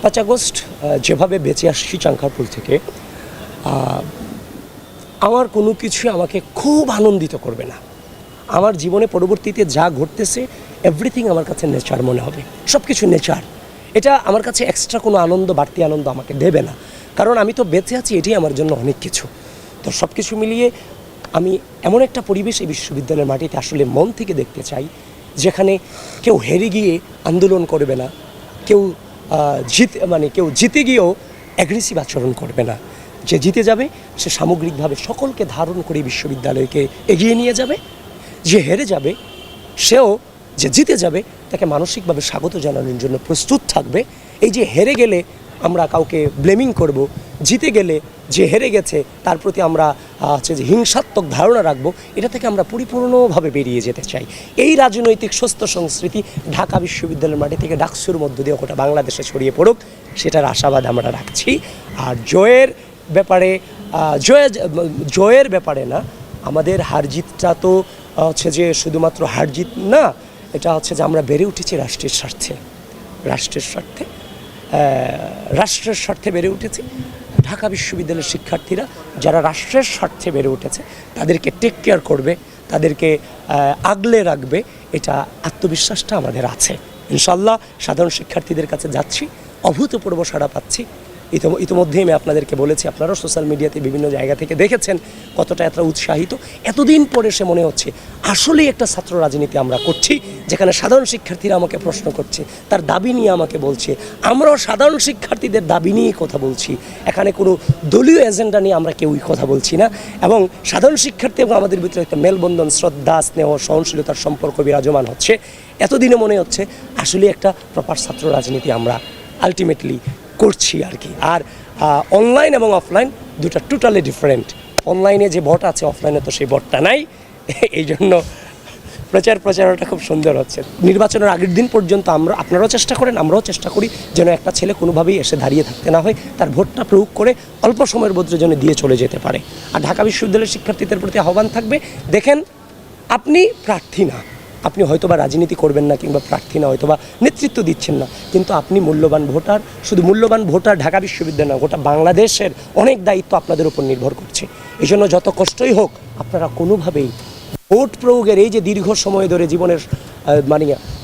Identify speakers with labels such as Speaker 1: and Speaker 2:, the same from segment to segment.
Speaker 1: 5 August যেভাবে বেঁচে আসছি চাংখারপুল থেকে, আমার কোনো কিছু আমাকে খুব আনন্দিত করবে না। আমার জীবনে পরবর্তীতে যা ঘটতেছে এভরিথিং আমার কাছে নেচার মনে হবে, সব কিছু নেচার। এটা আমার কাছে এক্সট্রা কোনো আনন্দ, বাড়তি আনন্দ আমাকে দেবে না, কারণ আমি তো বেঁচে আছি, এটাই আমার জন্য অনেক কিছু। তো সব কিছু মিলিয়ে আমি এমন একটা পরিবেশ এই বিশ্ববিদ্যালয়ের মাটিতে আসলে মন থেকে দেখতে চাই, যেখানে কেউ হেরে গিয়ে আন্দোলন করবে না, কেউ কেউ জিতে গিয়েও অ্যাগ্রেসিভ আচরণ করবে না। যে জিতে যাবে সে সামগ্রিকভাবে সকলকে ধারণ করে বিশ্ববিদ্যালয়কে এগিয়ে নিয়ে যাবে। যে হেরে যাবে সেও যে জিতে যাবে তাকে মানসিকভাবে স্বাগত জানানোর জন্য প্রস্তুত থাকবে। এই যে হেরে গেলে আমরা কাউকে ব্লেমিং করব, জিতে গেলে যে হেরে গেছে তার প্রতি আমরা যে হিংসাত্মক ধারণা রাখবো, এটা থেকে আমরা পরিপূর্ণভাবে বেরিয়ে যেতে চাই। এই রাজনৈতিক সুস্থ সংস্কৃতি ঢাকা বিশ্ববিদ্যালয়ের মাটি থেকে ডাকসুর মধ্য দিয়ে গোটা বাংলাদেশে ছড়িয়ে পড়ুক, সেটার আশাবাদ আমরা রাখছি। আর জয়ের ব্যাপারে না, আমাদের হার জিতটা তো হচ্ছে যে শুধুমাত্র হার জিত না, এটা হচ্ছে যে আমরা বেড়ে উঠেছি রাষ্ট্রের স্বার্থে বেড়ে উঠেছি। ঢাকা বিশ্ববিদ্যালয়ের শিক্ষার্থীরা যারা রাষ্ট্রের স্বার্থে বেড়ে উঠেছে তাদেরকে টেক কেয়ার করবে, তাদেরকে আগলে রাখবে, এটা আত্মবিশ্বাসটা আমাদের আছে। ইনশাল্লাহ সাধারণ শিক্ষার্থীদের কাছে যাচ্ছি, অভূতপূর্ব সাড়া পাচ্ছি। ইতিমধ্যেই আমি আপনাদেরকে বলেছি, আপনারাও সোশ্যাল মিডিয়াতে বিভিন্ন জায়গা থেকে দেখেছেন কতটা এত উৎসাহিত। এতদিন পরে সে মনে হচ্ছে আসলেই একটা ছাত্র রাজনীতি আমরা করছি, যেখানে সাধারণ শিক্ষার্থীরা আমাকে প্রশ্ন করছে, তার দাবি নিয়ে আমাকে বলছে, আমরাও সাধারণ শিক্ষার্থীদের দাবি নিয়ে কথা বলছি। এখানে কোনো দলীয় এজেন্ডা নিয়ে আমরা কেউই কথা বলছি না, এবং সাধারণ শিক্ষার্থী এবং আমাদের ভিতরে একটা মেলবন্ধন, শ্রদ্ধা, স্নেহ, সহনশীলতার সম্পর্ক বিরাজমান হচ্ছে। এতদিনে মনে হচ্ছে আসলে একটা প্রপার ছাত্র রাজনীতি আমরা আলটিমেটলি করছি আর কি। আর অনলাইন এবং অফলাইন দুটা টোটালি ডিফারেন্ট। অনলাইনে যে ভোট আছে, অফলাইনে তো সেই ভোটটা নাই। এই জন্য প্রচারটা খুব সুন্দর হচ্ছে। নির্বাচনের আগের দিন পর্যন্ত আপনারাও চেষ্টা করেন, আমরাও চেষ্টা করি যেন একটা ছেলে কোনোভাবেই এসে দাঁড়িয়ে থাকতে না হয়, তার ভোটটা প্রয়োগ করে অল্প সময়ের মধ্যে যেন দিয়ে চলে যেতে পারে। আর ঢাকা বিশ্ববিদ্যালয়ের শিক্ষার্থীদের প্রতি আহ্বান থাকবে, দেখেন আপনি প্রার্থী না, আপনি হয়তোবা রাজনীতি করবেন না, কিংবা প্রার্থী না, হয়তোবা নেতৃত্ব দিচ্ছেন না, কিন্তু আপনি মূল্যবান ভোটার। শুধু মূল্যবান ভোটার ঢাকা বিশ্ববিদ্যালয় না, গোটা বাংলাদেশের অনেক দায়িত্ব আপনাদের উপর নির্ভর করছে। এই জন্য যত কষ্টই হোক, আপনারা কোনোভাবেই ভোট প্রয়োগের এই যে দীর্ঘ সময় ধরে জীবনের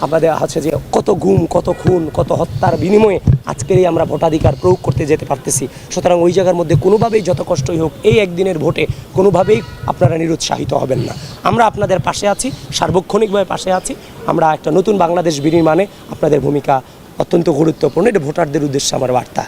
Speaker 1: আমাদের আছে যে কত গুম, কত খুন, কত হত্যার বিনিময়ে আজকের এই আমরা ভোটাধিকার প্রয়োগ করতে যেতে পারতেছি। সুতরাং ওই জায়গার মধ্যে কোনোভাবেই যত কষ্টই হোক, এই একদিনের ভোটে কোনোভাবেই আপনারা নিরুৎসাহিত হবেন না। আমরা আপনাদের পাশে আছি, সার্বক্ষণিকভাবে পাশে আছি। আমরা একটা নতুন বাংলাদেশ বিনির্মাণে আপনাদের ভূমিকা অত্যন্ত গুরুত্বপূর্ণ। এটা ভোটারদের উদ্দেশ্যে আমার বার্তা।